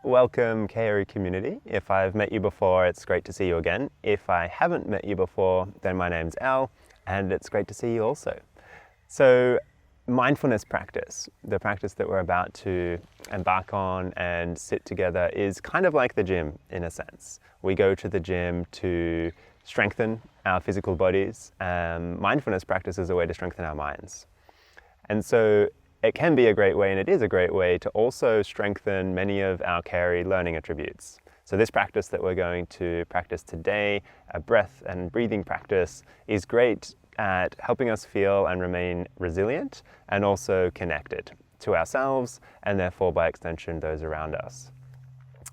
Welcome, Carey community. If I've met you before, it's great to see you again. If I haven't met you before, then my name's Al, and it's great to see you also. So, mindfulness practice, the practice that we're about to embark on and sit together, is kind of like the gym in a sense. We go to the gym to strengthen our physical bodies. Mindfulness practice is a way to strengthen our minds. And so it can be a great way, and it is a great way, to also strengthen many of our Carey learning attributes. So this practice that we're going to practice today, a breath and breathing practice, is great at helping us feel and remain resilient and also connected to ourselves and therefore by extension those around us.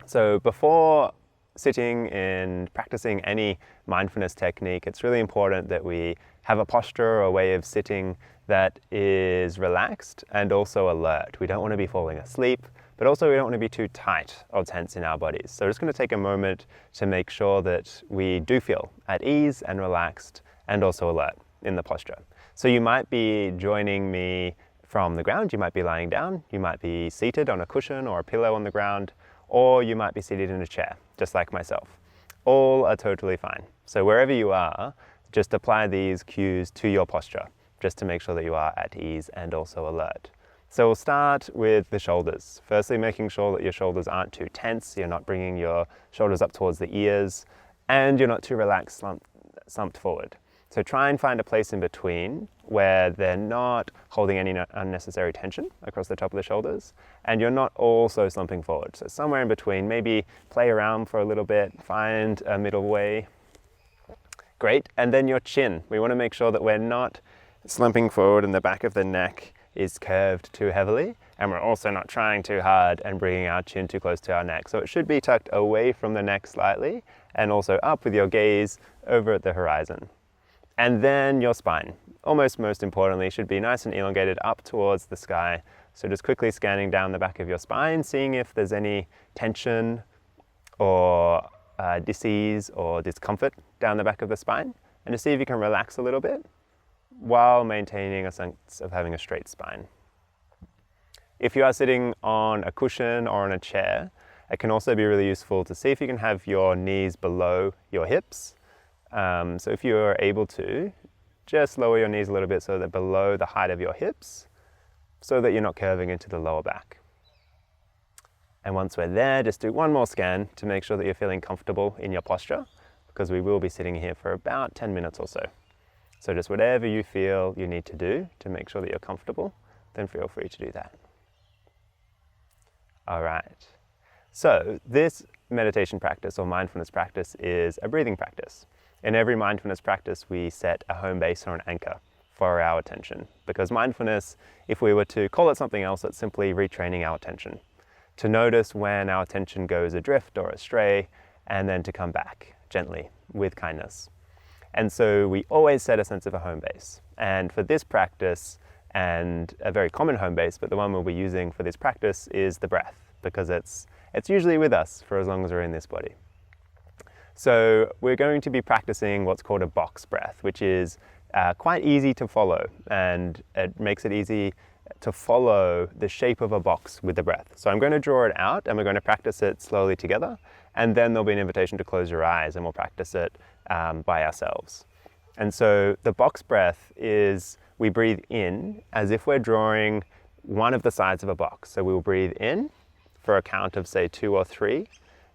So before sitting and practicing any mindfulness technique, it's really important that we have a posture or a way of sitting that is relaxed and also alert. We don't want to be falling asleep, but also we don't want to be too tight or tense in our bodies. So we're just going to take a moment to make sure that we do feel at ease and relaxed and also alert in the posture. So you might be joining me from the ground, you might be lying down, you might be seated on a cushion or a pillow on the ground, or you might be seated in a chair, just like myself. All are totally fine. So wherever you are, just apply these cues to your posture, just to make sure that you are at ease and also alert. So we'll start with the shoulders. Firstly, making sure that your shoulders aren't too tense, you're not bringing your shoulders up towards the ears, and you're not too relaxed, slumped forward. So try and find a place in between where they're not holding any unnecessary tension across the top of the shoulders, and you're not also slumping forward. So somewhere in between, maybe play around for a little bit, find a middle way. Great. And then your chin. We want to make sure that we're not slumping forward and the back of the neck is curved too heavily, and we're also not trying too hard and bringing our chin too close to our neck. So it should be tucked away from the neck slightly and also up with your gaze over at the horizon. And then your spine, almost most importantly, should be nice and elongated up towards the sky. So just quickly scanning down the back of your spine, seeing if there's any tension or dis-ease or discomfort down the back of the spine, and to see if you can relax a little bit while maintaining a sense of having a straight spine. If you are sitting on a cushion or on a chair, it can also be really useful to see if you can have your knees below your hips. So if you are able to, just lower your knees a little bit so they're below the height of your hips, so that you're not curving into the lower back. And once we're there, just do one more scan to make sure that you're feeling comfortable in your posture, because we will be sitting here for about 10 minutes or so. So just whatever you feel you need to do to make sure that you're comfortable, then feel free to do that. All right. So this meditation practice or mindfulness practice is a breathing practice. In every mindfulness practice, we set a home base or an anchor for our attention, because mindfulness, if we were to call it something else, it's simply retraining our attention, to notice when our attention goes adrift or astray, and then to come back gently with kindness. And so we always set a sense of a home base. And for this practice, and a very common home base, but the one we'll be using for this practice is the breath, because it's usually with us for as long as we're in this body. So we're going to be practicing what's called a box breath, which is quite easy to follow, and it makes it easy to follow the shape of a box with the breath. So I'm going to draw it out and we're going to practice it slowly together, and then there'll be an invitation to close your eyes and we'll practice it by ourselves. And so the box breath is, we breathe in as if we're drawing one of the sides of a box. So we'll breathe in for a count of say 2 or 3,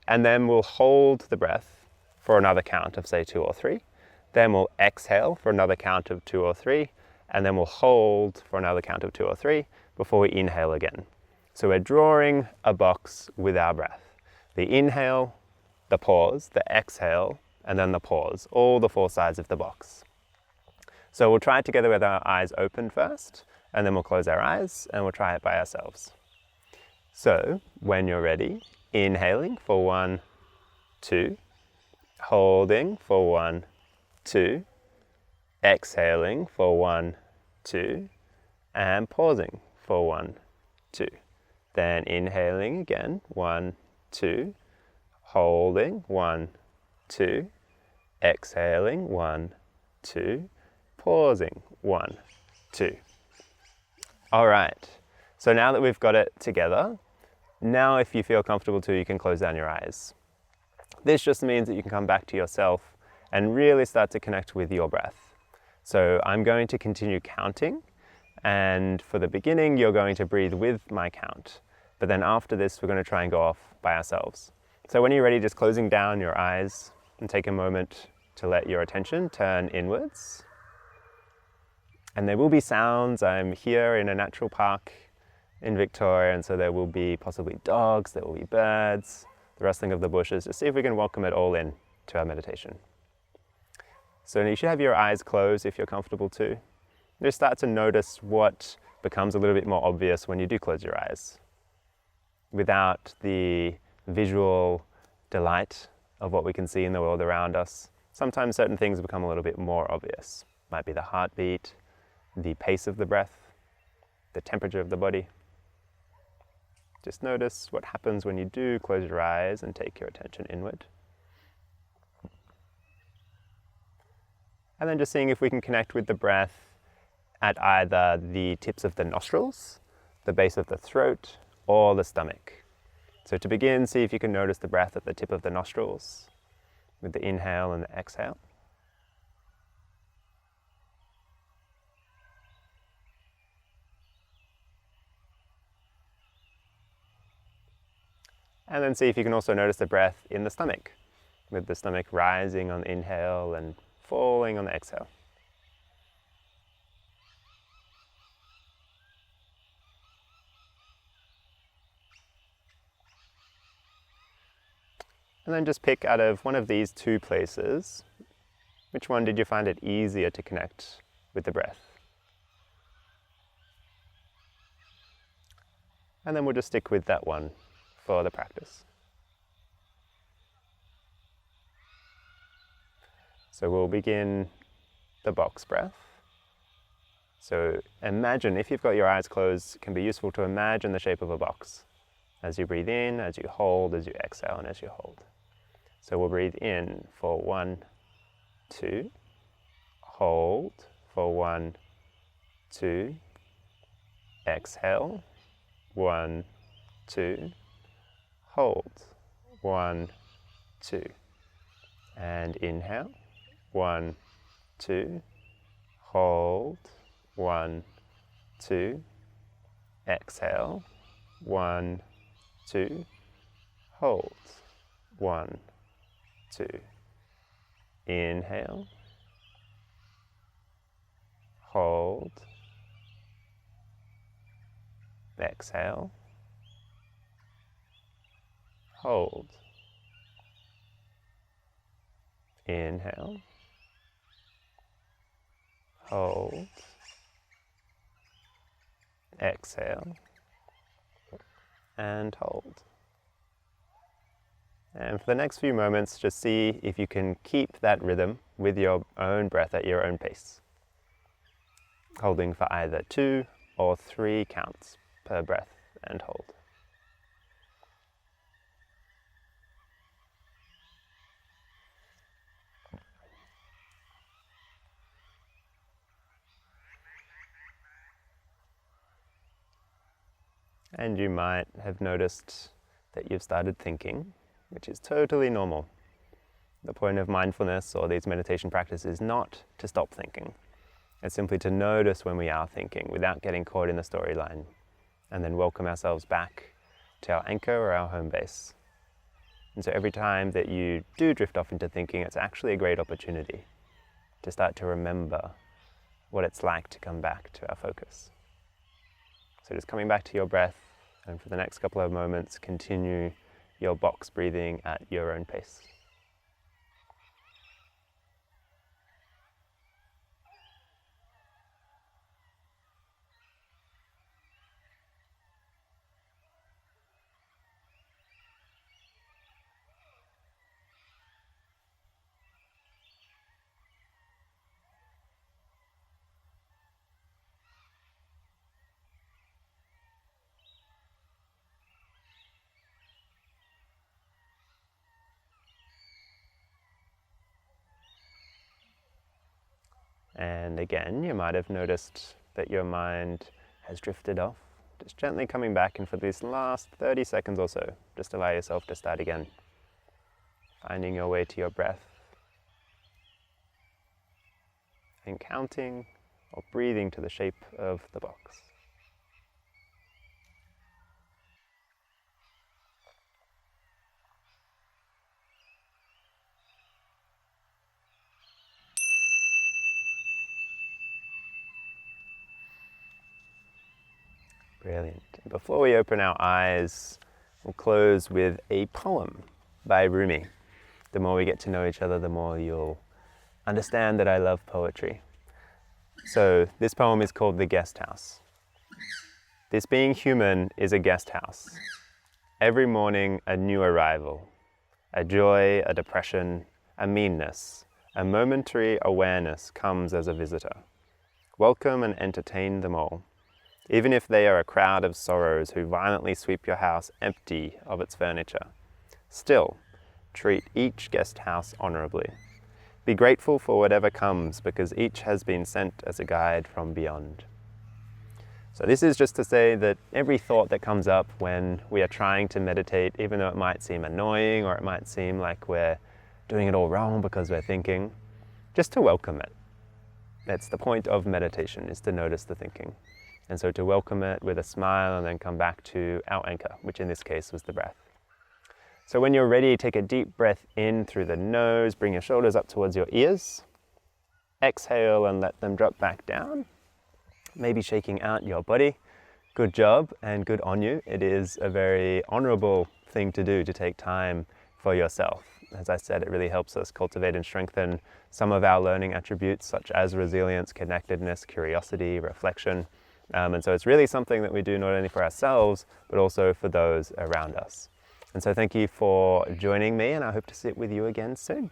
and then we'll hold the breath for another count of say 2 or 3. Then we'll exhale for another count of 2 or 3, and then we'll hold for another count of 2 or 3 before we inhale again. So we're drawing a box with our breath. The inhale, the pause, the exhale, and then the pause, all the 4 sides of the box. So we'll try it together with our eyes open first, and then we'll close our eyes and we'll try it by ourselves. So when you're ready, inhaling for 1, 2, holding for 1, 2, exhaling for 1, 2, and pausing for 1, 2. Then inhaling again, 1, 2, holding 1, 2, exhaling 1, 2, pausing 1, 2. All right, so now that we've got it together, Now, if you feel comfortable to, you can close down your eyes. This just means that you can come back to yourself and really start to connect with your breath. So I'm going to continue counting, and for the beginning, you're going to breathe with my count. But then after this, we're going to try and go off by ourselves. So when you're ready, just closing down your eyes and take a moment to let your attention turn inwards. And there will be sounds. I'm here in a natural park in Victoria, and so there will be possibly dogs, there will be birds, the rustling of the bushes. Just see if we can welcome it all in to our meditation. So you should have your eyes closed if you're comfortable to. Just start to notice what becomes a little bit more obvious when you do close your eyes. Without the visual delight of what we can see in the world around us, sometimes certain things become a little bit more obvious. Might be the heartbeat, the pace of the breath, the temperature of the body. Just notice what happens when you do close your eyes and take your attention inward. And then just seeing if we can connect with the breath at either the tips of the nostrils, the base of the throat, or the stomach. So to begin, see if you can notice the breath at the tip of the nostrils with the inhale and the exhale. And then see if you can also notice the breath in the stomach, with the stomach rising on the inhale and falling on the exhale. And then just pick out of one of these two places, which one did you find it easier to connect with the breath? And then we'll just stick with that one for the practice. So we'll begin the box breath. So imagine, if you've got your eyes closed, it can be useful to imagine the shape of a box as you breathe in, as you hold, as you exhale, and as you hold. So we'll breathe in for 1, 2, hold for 1, 2, exhale, 1, 2, hold, 1, 2, and inhale, 1, 2, hold, 1, 2, exhale, 1, 2, hold, 1, 2, inhale, hold, exhale, hold, inhale, hold, exhale, and hold. And for the next few moments, just see if you can keep that rhythm with your own breath at your own pace, holding for either 2 or 3 counts per breath and hold. And you might have noticed that you've started thinking, which is totally normal. The point of mindfulness or these meditation practices is not to stop thinking. It's simply to notice when we are thinking without getting caught in the storyline, and then welcome ourselves back to our anchor or our home base. And so every time that you do drift off into thinking, it's actually a great opportunity to start to remember what it's like to come back to our focus. So just coming back to your breath, and for the next couple of moments, continue your box breathing at your own pace. And again, you might have noticed that your mind has drifted off Just gently coming back, and for these last 30 seconds or so, just allow yourself to start again. Finding your way to your breath. And counting or breathing to the shape of the box. Brilliant. Before we open our eyes, we'll close with a poem by Rumi. The more we get to know each other, the more you'll understand that I love poetry. So this poem is called The Guest House. This being human is a guest house. Every morning a new arrival. A joy, a depression, a meanness, a momentary awareness comes as a visitor. Welcome and entertain them all. Even if they are a crowd of sorrows who violently sweep your house empty of its furniture. Still, treat each guest house honorably. Be grateful for whatever comes, because each has been sent as a guide from beyond. So this is just to say that every thought that comes up when we are trying to meditate, even though it might seem annoying or it might seem like we're doing it all wrong because we're thinking, just to welcome it. That's the point of meditation, is to notice the thinking. And so to welcome it with a smile and then come back to our anchor, which in this case was the breath. So when you're ready, take a deep breath in through the nose, bring your shoulders up towards your ears. Exhale and let them drop back down. Maybe shaking out your body. Good job and good on you. It is a very honorable thing to do, to take time for yourself. As I said, it really helps us cultivate and strengthen some of our learning attributes, such as resilience, connectedness, curiosity, reflection. And so it's really something that we do not only for ourselves, but also for those around us. And so thank you for joining me, and I hope to sit with you again soon.